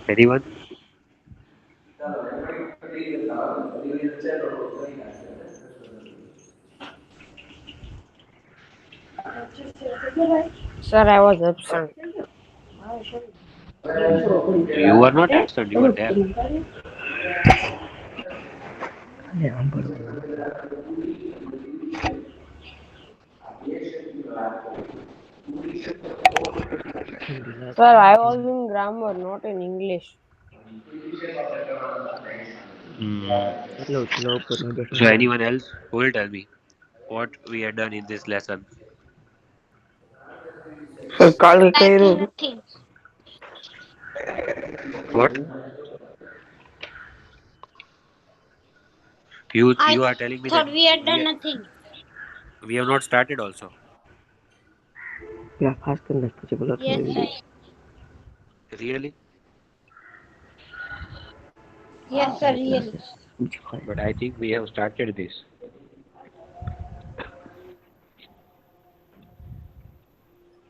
Anyone? Sir, I was absent. You were not absent. You were there. Sir, I was in grammar, not in English. Mm. So anyone else who will tell me what we had done in this lesson? કાલે Exactly કર્યું nothing. What? You I are telling me that thought we had we done nothing. we have not started also. Fast કરી નાખ પછી બોલો Yes, sir. Really? Yes, sir. Really. But I think we have started this.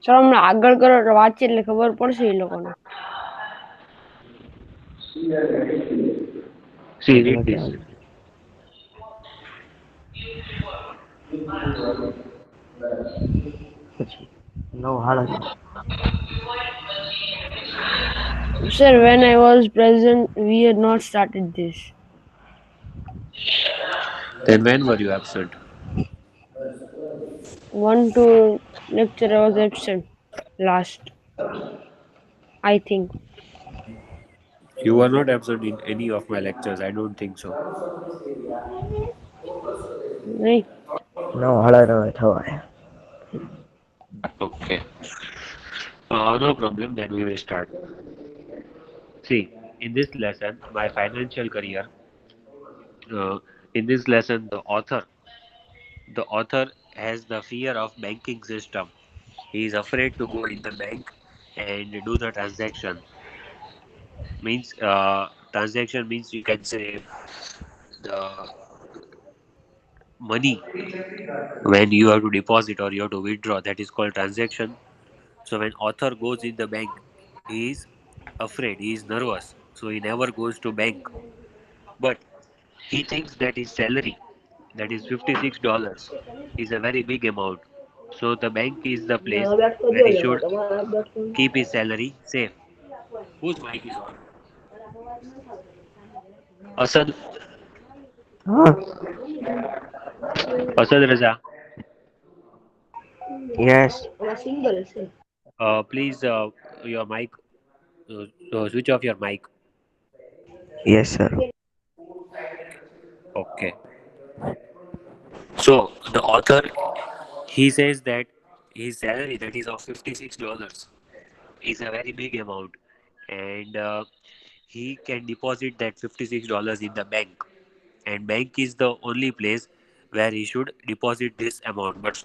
Sir અમને આગળ કરો એટલે વાંચીએ એટલે ખબર પડશે એ લોકોને. See, read this. પછી નવ હાડા નવ. Sir, when I was present, we had not started this. Then when were you absent? 1 2 lecture I was absent. Last, I think. You were not absent in any of my lectures. I don't think so. નહીં. નવ હાડા નવે થવાય. Okay. No problem. Then we will start. See, in this lesson, my financial career. In this lesson, the author has the fear of banking system. He is afraid to go in the bank and do the transaction. Means transaction means you can say the money when you have to deposit or you have to withdraw. That is called transaction. So when author goes in the bank, he is afraid. He is nervous. So he never goes to bank. But he thinks that his salary, that is $56, is a very big amount. So the bank is the place where he should keep his salary safe. Whose mic is on? Asad, હા. Asad Raza. Yes. Please, your mic, switch off your mic. Yes sir. Okay. So the author, he says that his salary, that is of $56, is a very big amount, and he can deposit that $56 in the bank, and bank is the only place where he should deposit this amount. But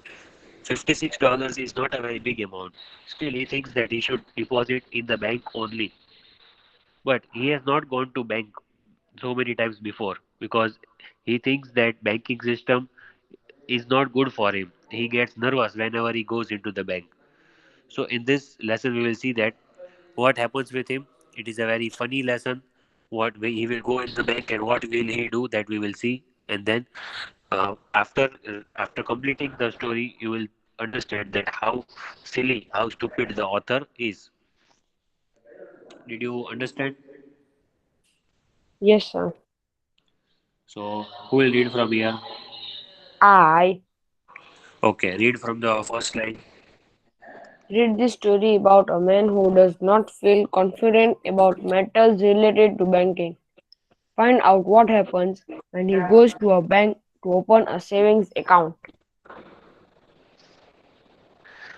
$56 is not a very big amount. Still, he thinks that he should deposit in the bank only. But he has not gone to bank so many times before because he thinks that banking system is not good for him. He gets nervous whenever he goes into the bank. So in this lesson, we will see that what happens with him. It is a very funny lesson. What way he will go in the bank and what will he do, that we will see. And then after completing the story, you will understand that how silly, how stupid the author is. Did you understand? Yes, sir. So who will read from here? I Okay, read from the first line. read this story about a man who does not feel confident about matters related to banking. Find out what happens when he goes to a bank to open a savings account.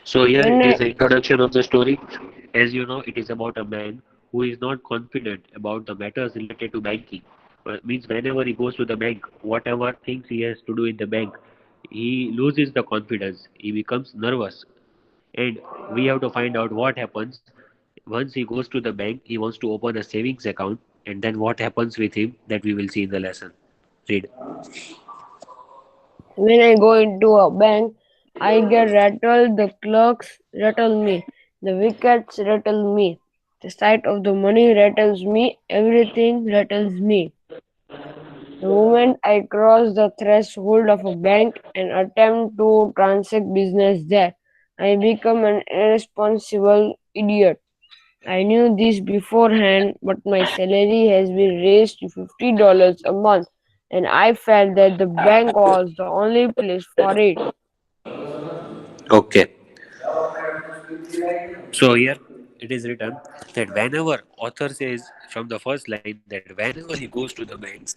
So here When it I is the introduction of the story. As you know, it is about a man who is not confident about the matters related to banking. Means whenever he goes to the bank, whatever things he has to do in the bank, he loses the confidence. He becomes nervous, and we have to find out what happens once he goes to the bank. He wants to open a savings account, and then what happens with him, that we will see in the lesson. Read. when I go into a bank, I get rattled. The clerks rattle me. The wickets rattle me. The sight of the money rattles me, everything rattles me. The moment I cross the threshold of a bank and attempt to transact business there, I become an irresponsible idiot. I knew this beforehand, but my salary has been raised to $50 a month, and I felt that the bank was the only place for it. Okay. So here it is written that whenever author says from the first line that whenever he goes to the bank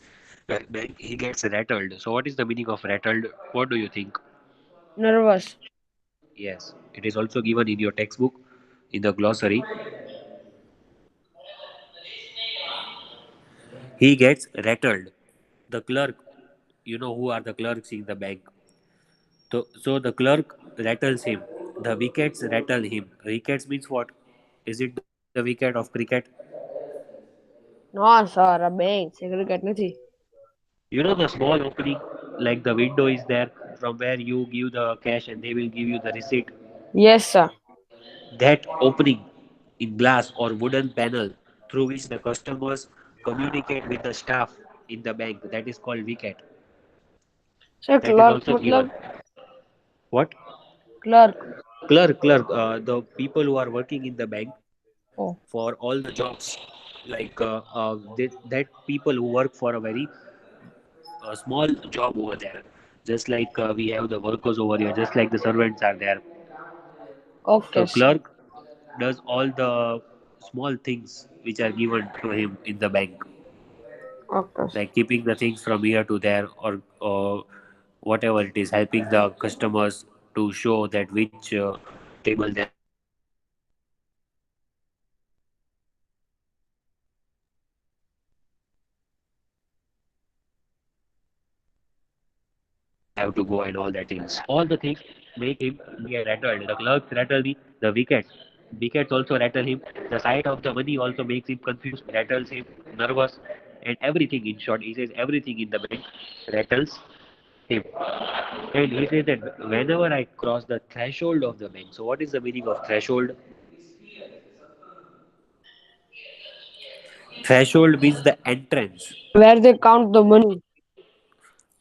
he gets rattled. So what is the meaning of rattled? What do you think? Nervous. Yes, it is also given in your textbook in the glossary. He gets rattled. The clerk, you know who are the clerks in the bank. So the clerk rattles him. The wickets rattle him. Wickets means what? Is it the wicket of cricket? No, sir, a bank. Segregate નથી. You know the small opening, like the window is there from where you give the cash and they will give you the receipt. Yes, sir. That opening in glass or wooden panel through which the customers communicate with the staff in the bank, that is called wicket. Sir, That is clerk also matlab given. What? clerk. Clerk, the people who are working in the bank Oh, for all the jobs, like that people who work for a very small job over there, just like we have the workers over here, just like the servants are there. okay, So sir. clerk does all the small things which are given to him in the bank, Okay, sir. like keeping the things from here to there, or whatever it is, helping the customers to show that which table they have to go and which where they have to go and all that things. All the things make him get rattled. The clerks rattle me, the wickets also rattle him. The sight of the money also makes him confused, rattles him, nervous, and everything. In short, he says everything in the bank rattles him. And he says that whenever I cross the threshold of the bank. So what is the meaning of threshold? Threshold means the entrance. Where they count the money.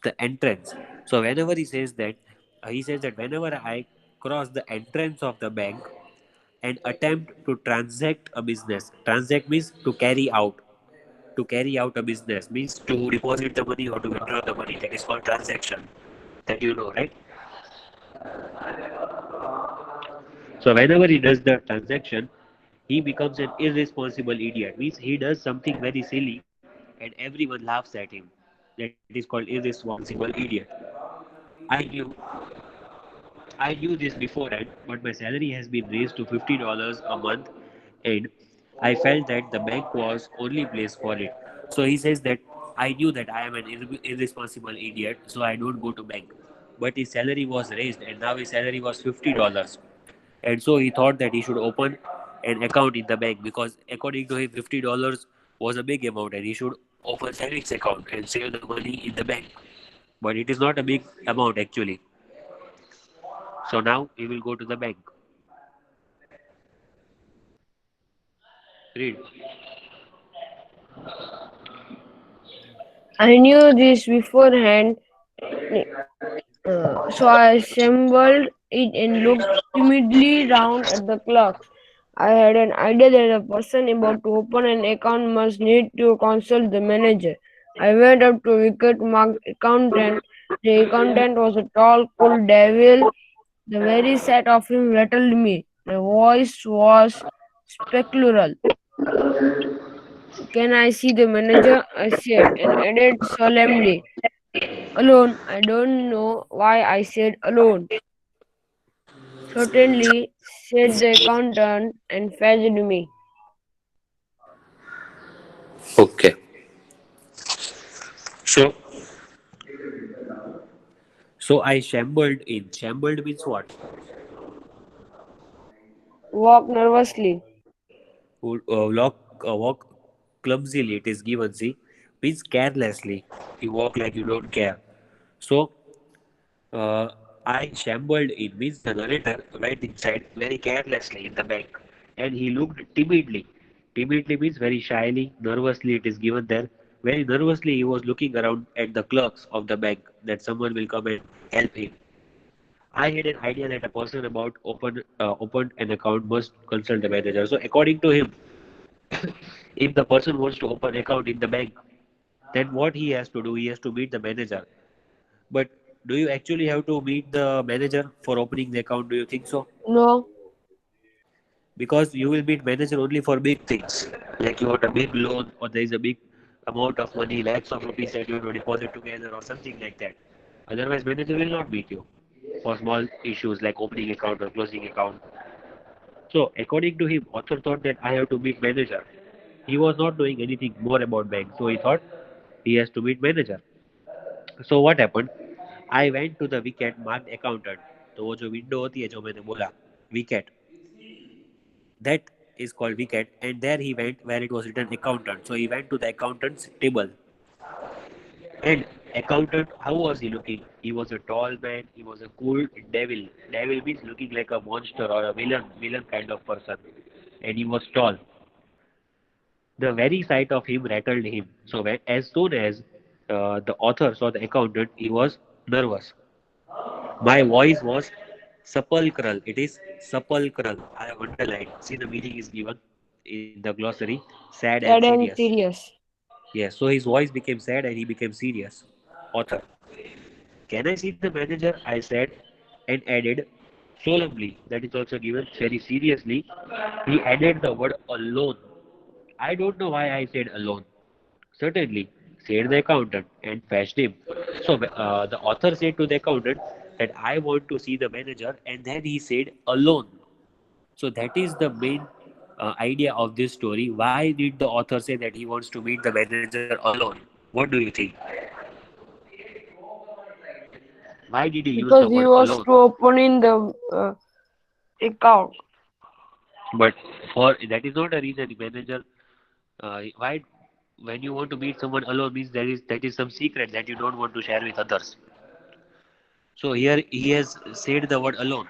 The entrance. So whenever he says that whenever I cross the entrance of the bank and attempt to transact a business, transact means to carry out. To carry out a business means to deposit the money or to withdraw the money. That is called transaction. That you know, right? So whenever he does the transaction, he becomes an irresponsible idiot. Means he does something very silly, and everyone laughs at him. That is called irresponsible idiot. I knew I knew this beforehand, but my salary has been raised to $50 a month, and I felt that the bank was only place for it. So he says that I knew that I am an irresponsible idiot, so I don't go to bank. But his salary was raised, and now his salary was $50, and so he thought that he should open an account in the bank because according to him, $50 was a big amount, and he should open savings account and save the money in the bank. But it is not a big amount actually. So now he will go to the bank. Read. I knew this beforehand, so I assembled it and looked timidly round at the clerks. I had an idea that a person about to open an account must need to consult the manager. I went up to wicket marked accountant. The accountant was a tall, cool devil. The very sight of him rattled me. My voice was spectral. Can I see the manager? I said, and added solemnly, alone. I don't know why I said alone. Certainly, said the accountant and fetched me. Okay. So so I shambled in. Shambled means what? Walked nervously. Walk clumsily. It is given. See, means carelessly. You walk like you don't care. So uh, I shambled in means the narrator went inside very carelessly in the bank, and he looked timidly. Timidly means very shyly, nervously it is given there. Very nervously he was looking around at the clerks of the bank that someone will come and help him. I had an idea that a person about opened an account must consult the manager. So according to him, if the person wants to open account in the bank, then what he has to do, he has to meet the manager. But do you actually have to meet the manager for opening the account? Do you think so? No. Because you will meet manager only for big things, like you want a big loan or there is a big amount of money, lakhs of rupees that you want to deposit together or something like that. Otherwise, manager will not meet you for small issues like opening account or closing account. So, according to him, author thought that I have to meet manager. He was not doing anything more about bank, so he thought he has to meet manager. So what happened? I went to the wicket marked accountant. तो वो जो window होती है जो मैंने बोला wicket, that is called wicket, and there he went where it was written accountant. So he went to the accountant's table. And accountant, how was he looking? He was a tall man. He was a cool devil. Devil means looking like a monster or a villain kind of person. And he was tall. The very sight of him rattled him. So as soon as the author saw the accountant, he was nervous. My voice was sepulchral. It is sepulchral. I have underlined. See, the meaning is given in the glossary. Sad and Sad and serious. serious. Yes, so his voice became sad and he became serious. Author. Can I see the manager? I said and added solemnly. That is also given very seriously. He added the word alone. I don't know why I said alone. Certainly, said the accountant and fetched him. So the author said to the accountant that I want to see the manager, and then he said alone. So that is the main idea of this story. Why did the author say that he wants to meet the manager alone? What do you think? Why did he use the Because he word was alone? to opening the account. But for that is not a reason. Manager, why when you want to meet someone alone means that is some secret that you don't want to share with others. So here he has said the word alone,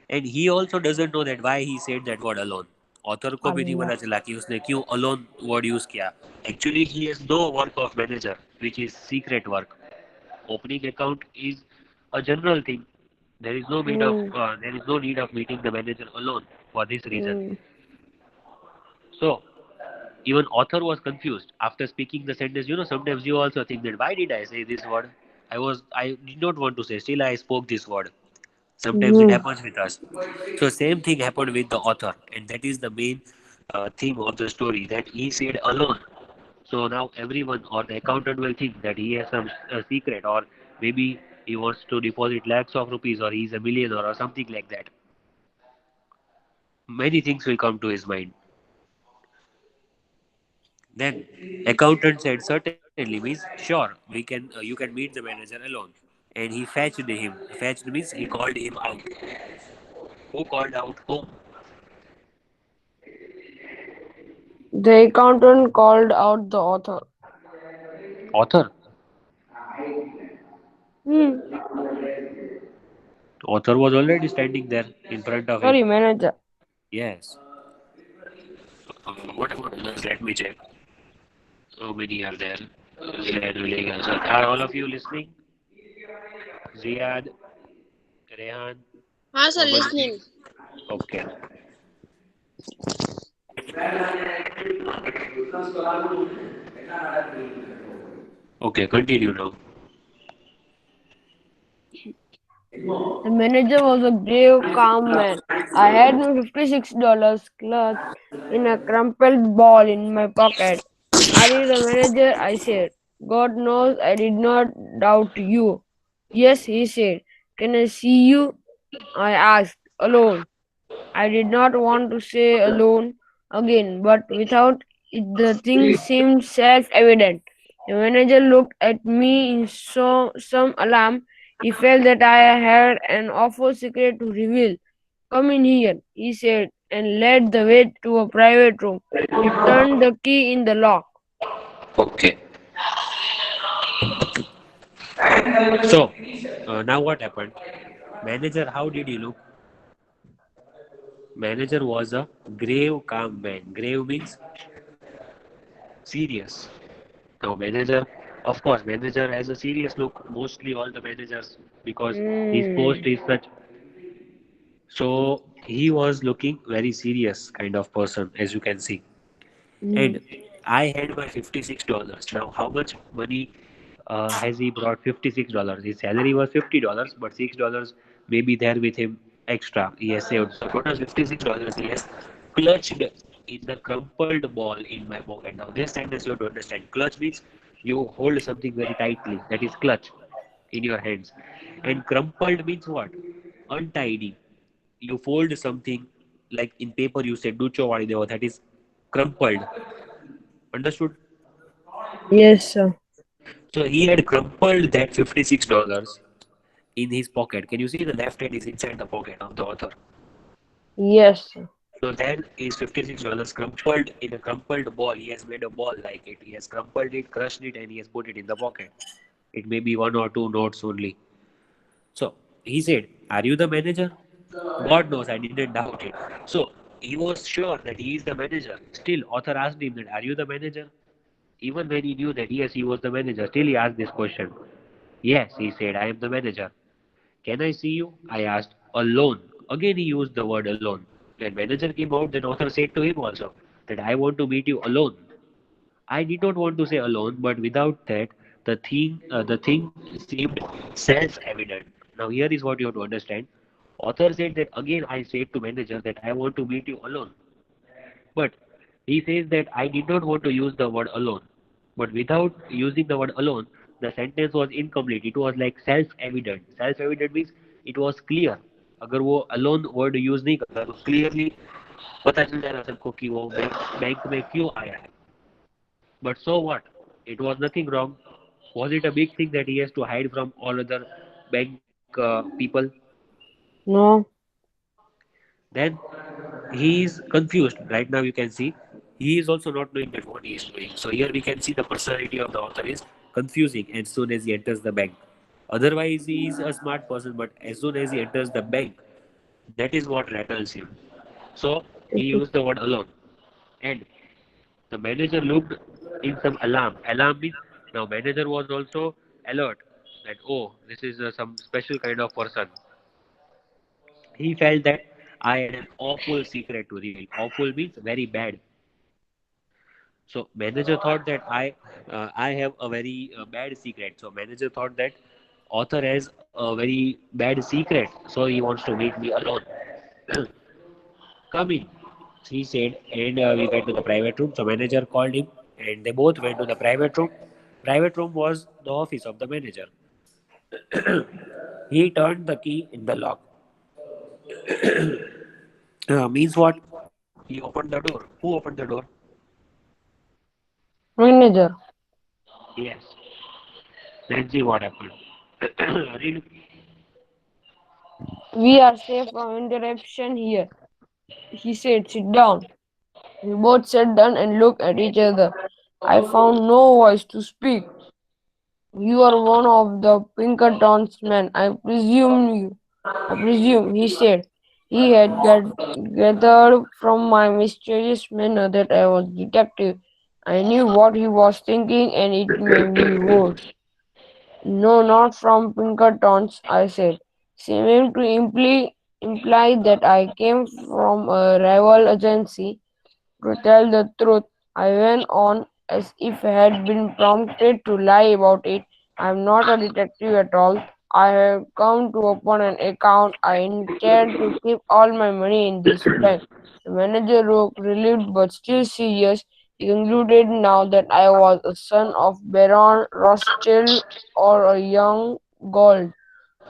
and he also doesn't know that why he said that word alone. Author को भी नहीं Allah. पता चला कि उसने क्यों alone word use किया. Actually, he has no work of manager, which is secret work. Opening account is a general thing. Hmm. There is no need of meeting the manager alone for this reason. Hmm. So even author was confused after speaking the sentence. Sometimes you also think that why did I say this word? I did not want to say. Still, I spoke this word. Sometimes it Hmm. happens with us. So same thing happened with the author, and that is the main theme of the story that he said alone. So now everyone or the accountant will think that he has some secret, or maybe he wants to deposit lakhs of rupees, or he's a millionaire, or something like that. Many things will come to his mind. Then accountant said certainly means sure you can meet the manager alone. And he fetched him. Fetched means he called him out. Who called out whom? The accountant called out the author. Author. Hmm. Author was already standing there in front of him. Sorry, manager. Yes. What about others? Let me check. How many are there? Ziad, Vilegan, sir. Are all of you listening? Ziad, Rehan, हाँ sir Amandeep. Listening. Okay. Okay, continue now. The manager was a grave, calm man. I had my $56 clutched in a crumpled ball in my pocket. Are you the manager? I said. God knows I did not doubt you. Yes, he said. Can I see you? I asked. Alone. I did not want to say alone again, but without it, the thing seemed self evident. The manager looked at me in some alarm. He felt that I had an awful secret to reveal. Come in here, he said, and led the way to a private room. He turned the key in the lock. Okay. So, now what happened? Manager, how did he look? Manager was a grave, calm man. Grave means serious. Now, manager, of course, manager has a serious look. Mostly all the managers, because his post Hmm. is such. So he was looking very serious kind of person, as you can see. Hmm. And I had my $56. Now, how much money has he brought? $56. His salary was $50, but $6 may be there with him extra. He has saved. So total $56 he has clutched in the crumpled ball in my pocket. Now, this sentence you have to understand. Clutch means you hold something very tightly. That is clutch in your hands. And crumpled means what? Untidy. You fold something like in paper. You say ducho wadi devo. That is crumpled. Understood? Yes, sir. So he had crumpled that $56 in his pocket. Can you see the left hand is inside the pocket of the author? Yes, sir. So then is $56 crumpled in a crumpled ball. He has made a ball like it. He has crumpled it, crushed it, and he has put it in the pocket. It may be one or two notes only. So he said, "Are you the manager?" God knows I didn't doubt it. So he was sure that he is the manager. Still, author asked him that, "Are you the manager?" Even when he knew that yes, he was the manager, still he asked this question. Yes, he said, "I am the manager." "Can I see you?" I asked. "Alone." Again he used the word alone. When manager came out, then author said to him also that I want to meet you alone. I did not want to say alone, but without that, the thing seemed self-evident. Now here is what you have to understand. Author said that again I said to manager that I want to meet you alone. But he says that I did not want to use the word alone. But without using the word alone, the sentence was incomplete. It was like self-evident. Self-evident means it was clear. अगर वो alone word use नहीं करता तो clearly पता चल जाएगा सबको कि वो बैंक में क्यों आया है. But so what? It was nothing wrong. Was it a big thing that he has to hide from all other bank people? No. Then he is confused. Right now you can see he is also not knowing that what he is doing. So here we can see the personality of the author is confusing as soon as he enters the bank. Otherwise he is a smart person, but as soon as he enters the bank, that is what rattles him. So he used the word alone. And the manager looked in some alarm. Alarm means now manager was also alert that oh, this is some special kind of person. He felt that I had an awful secret to reveal. Awful means very bad. So manager thought that I have a very bad secret. So manager thought that author has a very bad secret. So he wants to meet me alone. Come in, he said, and we went to the private room. So manager called him, and they both went to the private room. Private room was the office of the manager. He turned the key in the lock. Means what? He opened the door. Who opened the door? Manager. Yes. Let's see what happened. Really? We are safe from interruption here. He said, sit down. We both sat down and looked at each other. I found no voice to speak. You are one of the Pinkerton's men, I presume, he said. He had gathered from my mysterious manner that I was detective. I knew what he was thinking, and it made me worse. No, not from Pinkertons, I said, seeming to imply that I came from a rival agency. To tell the truth, I went on as if I had been prompted to lie about it. I am not a detective at all. I have come to open an account. I intend to keep all my money in this bank. The manager looked relieved but still serious. He concluded now that I was a son of Baron Rothschild or a young gold.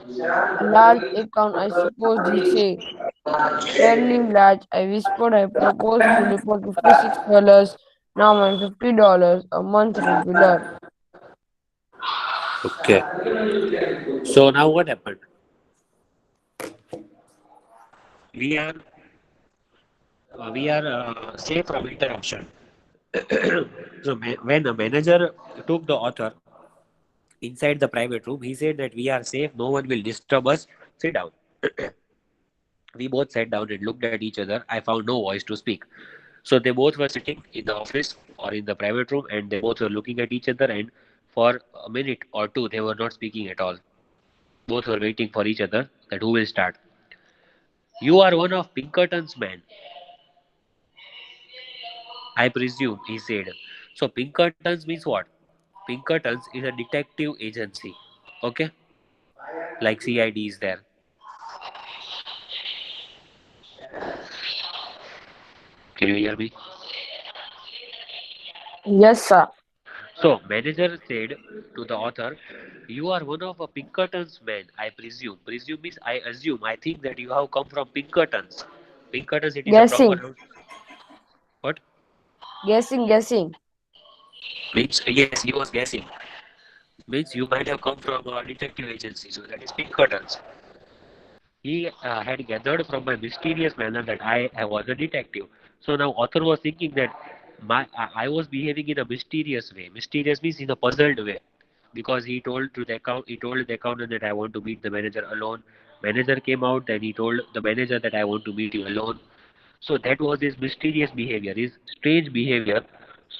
Large account, I suppose, he said. Fairly large, I whispered. I proposed to deposit $56. Now I'm $50 a month regular. Okay. So now what happened? We are we are safe from interruption. So when the manager took the author inside the private room, he said that we are safe. No one will disturb us. Sit down. We both sat down and looked at each other. I found no voice to speak. So they both were sitting in the office or in the private room, and they both were looking at each other, and for a minute or two they were not speaking at all. Both were waiting for each other that who will start. You are one of Pinkerton's men, I presume, he said. So Pinkerton's means what? Pinkerton's is a detective agency. Okay? Like CID is there. Can you hear me? Yes, sir. So manager said to the author, you are one of a Pinkerton's men, I presume. Presume means I assume. I think that you have come from Pinkerton's. Pinkerton's, it is a proper Guessing, noun. What? guessing. Means yes, he was guessing. Means you might have come from a detective agency. So that is Pinkerton's. He had gathered from my mysterious manner that I was a detective. So now author was thinking that I was behaving in a mysterious way. Mysterious means in a puzzled way, because he told the accountant that I want to meet the manager alone. Manager came out and he told the manager that I want to meet you alone. So that was his mysterious behavior, his strange behavior.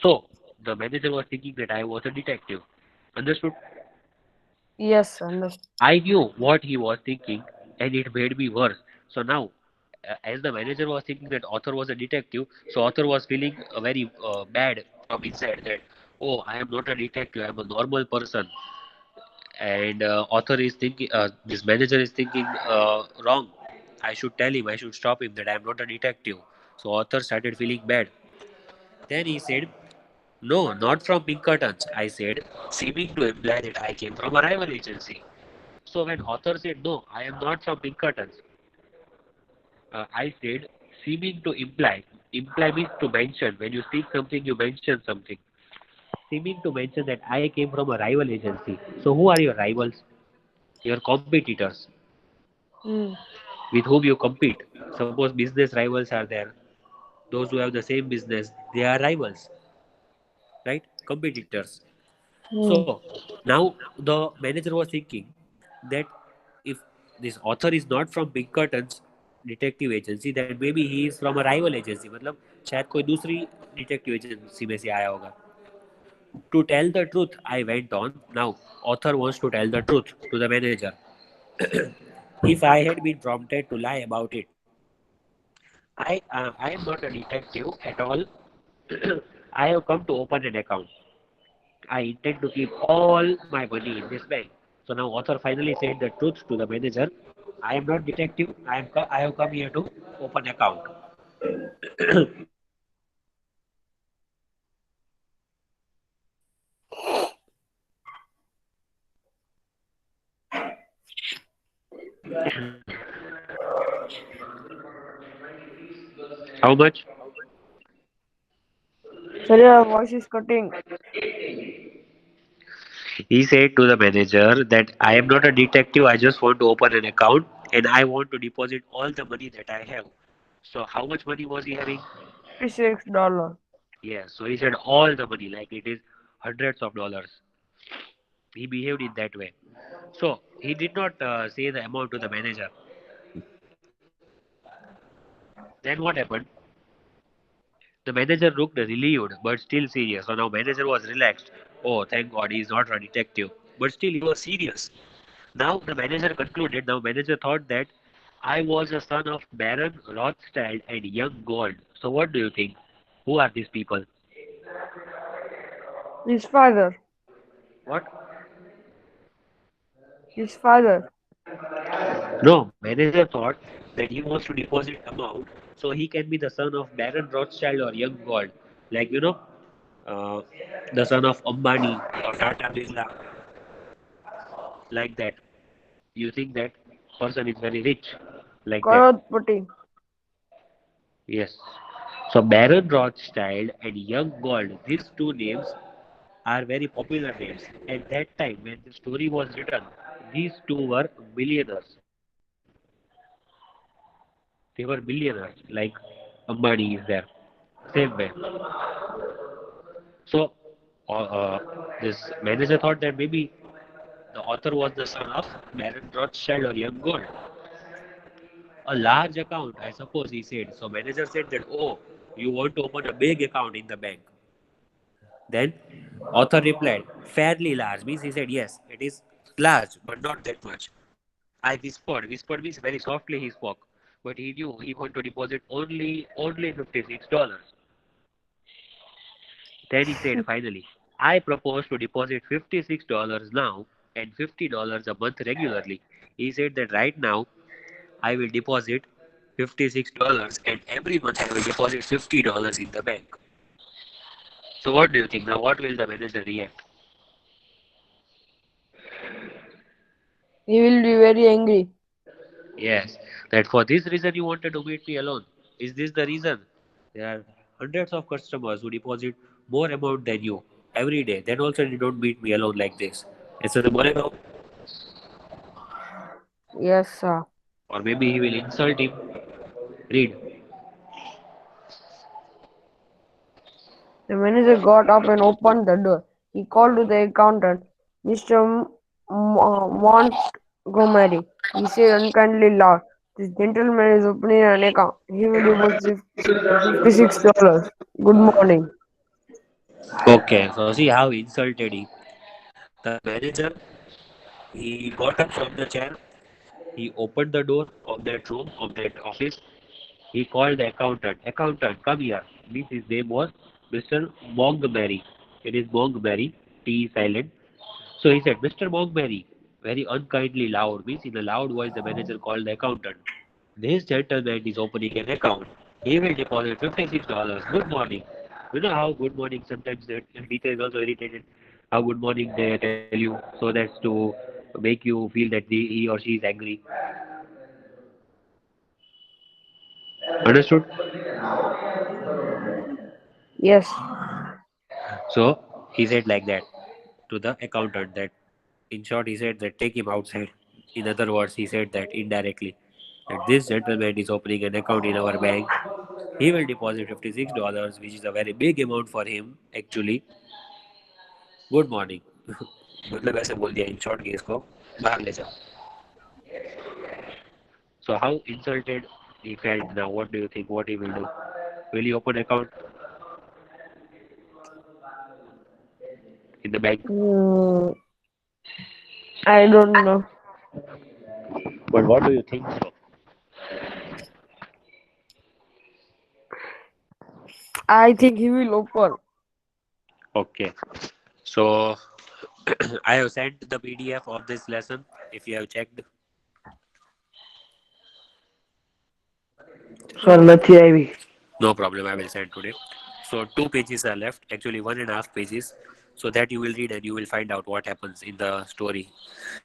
So the manager was thinking that I was a detective. Understood? Yes, understood. I knew what he was thinking, and it made me worse. So now, as the manager was thinking that author was a detective, so author was feeling very bad from inside that, oh, I am not a detective, I am a normal person. And author is thinking, this manager is thinking wrong. I should tell him, I should stop him that I am not a detective. So author started feeling bad. Then he said, no, not from Pinkertons, I said, seeming to imply that I came from a rival agency. So when author said, no, I am not from Pinkertons, I said, seeming to imply. Imply means to mention. When you speak something, you mention something. Seeming to mention that I came from a rival agency. So who are your rivals? Your competitors Hmm. with whom you compete. Suppose business rivals are there. Those who have the same business, they are rivals, right? Competitors. Hmm. So now the manager was thinking that if this author is not from Pinkerton's detective agency, then maybe he is from a rival agency. मतलब शायद कोई दूसरी detective agency में से आया होगा. To tell the truth, I went on. Now author wants to tell the truth to the manager. If I had been prompted to lie about it, I am not a detective at all. I have come to open an account. I intend to keep all my money in this bank. So now author finally said the truth to the manager. I am not detective. I have come here to open account. How much? Sir, your voice is cutting. He said to the manager that I am not a detective. I just want to open an account and I want to deposit all the money that I have. So how much money was he having? $56. Yes. So he said all the money, like it is hundreds of dollars. He behaved in that way. So he did not say the amount to the manager. Then what happened? The manager looked relieved but still serious. So now manager was relaxed. Oh, thank God, he is not a detective. But still he was serious. Now the manager concluded. Now manager thought that I was a son of Baron Rothschild and young Gold. So what do you think? Who are these people? His father. What? His father. No, manager thought that he wants to deposit amount so he can be the son of Baron Rothschild or young Gold. Like uh, the son of Ambani or Tata Birla, like that. You think that person is very rich, like that. Crorepati. Yes. So Baron Rothschild and Young Gold, these two names are very popular names. At that time, when the story was written, these two were millionaires. They were millionaires, like Ambani is there. Same way. So this manager thought that maybe the author was the son of Baron Rothschild or Young Gold. A large account, I suppose, he said. So manager said that, oh, you want to open a big account in the bank. Then author replied, fairly large. Means he said, yes, it is large, but not that much. I whispered. Whispered means very softly he spoke. But he knew he wanted to deposit only $56. Then he said finally, I propose to deposit $56 now and $50 a month regularly. He said that right now I will deposit $56 and every month I will deposit $50 in the bank. So what do you think now? What will the manager react? He will be very angry. Yes, that for this reason you wanted to meet me alone. Is this the reason? There are hundreds of customers who deposit more amount than you every day. Then also you don't meet me alone like this. ऐसे तो बोलेगा वो. Yes, sir. Or maybe he will insult him. Read. The manager got up and opened the door. He called to the accountant, Mr. Montgomery. He said unkindly loud, this gentleman is opening an account. He will deposit $56. Good morning. Okay, so see how insulted he. The manager, he got up from the chair. He opened the door of that room, of that office. He called the accountant. Accountant, come here. Means his name was Mr. Montgomery. It is Montgomery. T is silent. So he said, Mr. Montgomery, very unkindly loud. Means in a loud voice, the manager called the accountant. This gentleman is opening an account. He will deposit $56. Good morning. You know how good morning sometimes the teacher is also irritated. How good morning they tell you so that's to make you feel that he or she is angry. Understood? Yes. So he said like that to the accountant that in short he said that take him outside. In other words, he said that indirectly that this gentleman is opening an account in our bank. He will deposit $56, which is a very big amount for him actually. Good morning मतलब ऐसे बोल दिया in short कि इसको बाहर ले जाओ. So how insulted he felt now? What do you think? What he will do? Will he open account in the bank? Hmm, I don't know. But what do you think so? I think he will open. Okay. So I have sent the PDF of this lesson. If you have checked, Sir નથી આવી. no problem. I will send today. So 2 pages are left. Actually, 1.5 pages. So that you will read and you will find out what happens in the story.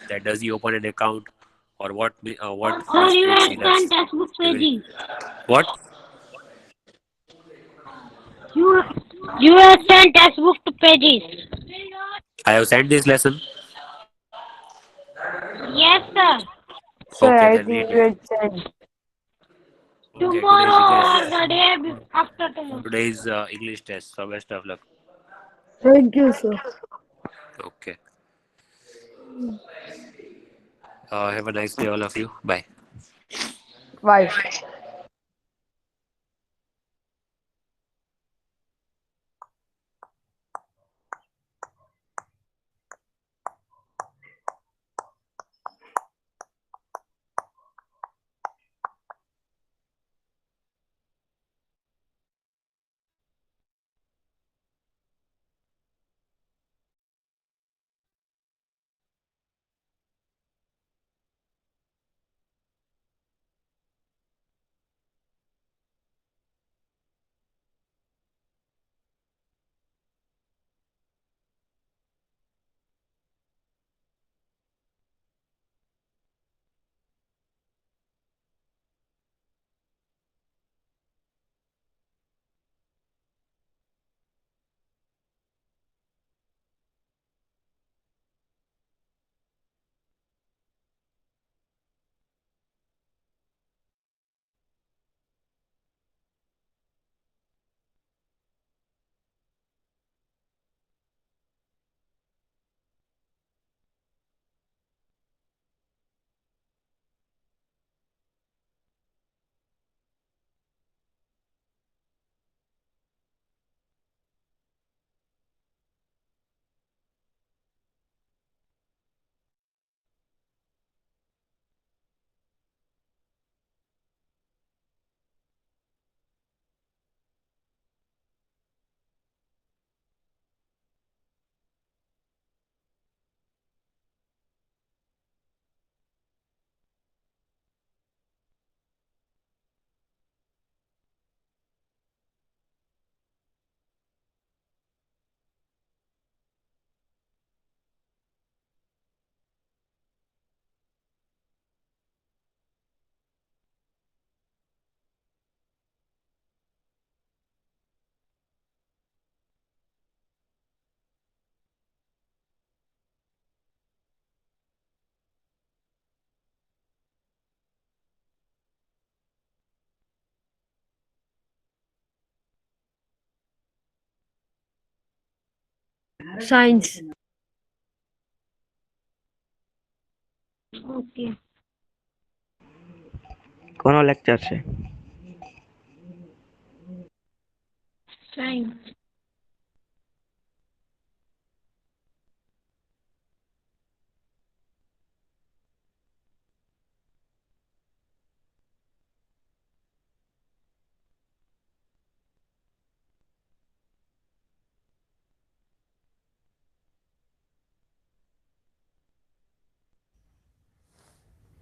That does he open an account or what Sir, you mistakes have he sent does. textbook You will pages. what? You you have sent textbook to pages. I have sent this lesson. Yes, sir. Sir, Okay, I then think read you it. had sent. Okay, today is English. Tomorrow or the day after tomorrow. Today is English test. So best of luck. Thank you, sir. Okay. Have a nice day, all of you. Bye. Bye. Science. Okay. કોનો lecture છે?